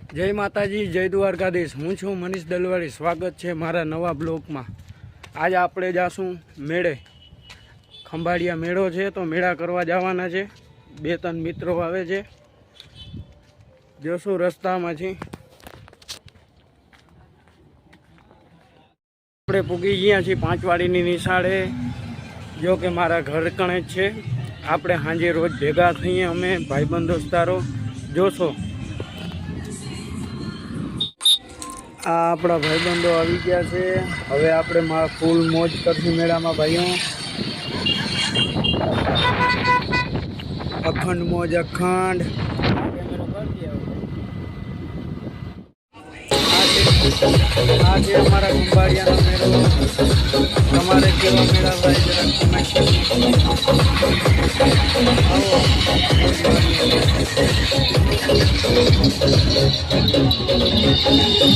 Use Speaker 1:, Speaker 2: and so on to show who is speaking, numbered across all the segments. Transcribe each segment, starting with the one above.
Speaker 1: જય માતાજી, જય દ્વારકાધીશ। હું છું મનીષ દલવાડી। સ્વાગત છે મારા નવા બ્લોગમાં। આજ આપણે જાશું મેળે। ખંભાળિયા મેળો છે તો મેળા કરવા જવાના છે। બે ત્રણ મિત્રો આવે છે, જોશું રસ્તામાંથી। આપણે પૂગી ગયા છીએ પાંચવાડીની નિશાળે। જો કે મારા ઘર કણે જ છે। આપણે સાંજે રોજ ભેગા થઈએ અમે ભાઈબંધ દોસ્તારો। જોશો આ આપણા ભાઈબંધો આવી ગયા છે। હવે આપણે ફૂલ મોજ કરશું મેળામાં ભાઈઓ। અખંડ મોજ અખંડ। આ છે અમારા ખંભાળિયાનો મેળો। તમારે કેવા મેળા ભાઈ જરા કમેન્ટ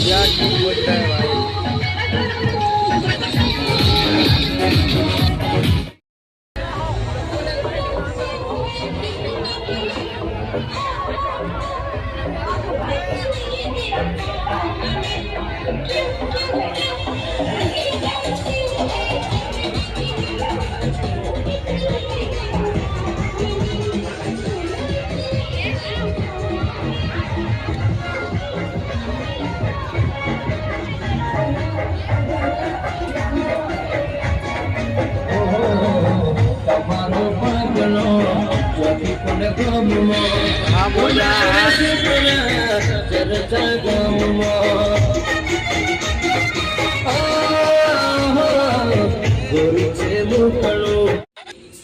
Speaker 1: क्या क्यों बोलता है भाई। हाँ बोला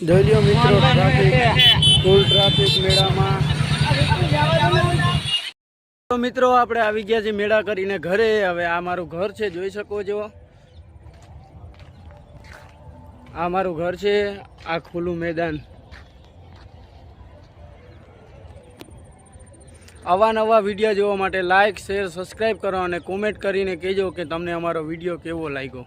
Speaker 1: જોઈ મિત્રો ટ્રાફિક ફૂલ ટ્રાફિક મેળામાં। તો મિત્રો આપણે આવી ગયા છીએ મેળા કરીને ઘરે। હવે આ મારું ઘર છે, જોઈ શકો છો। આ મારું ઘર છે, આ ખુલ્લું મેદાન। આવા નવા વિડીયો જોવા માટે લાઈક શેર સબસ્ક્રાઈબ કરો અને કોમેન્ટ કરીને કહેજો કે તમને અમારો વિડીયો કેવો લાગ્યો।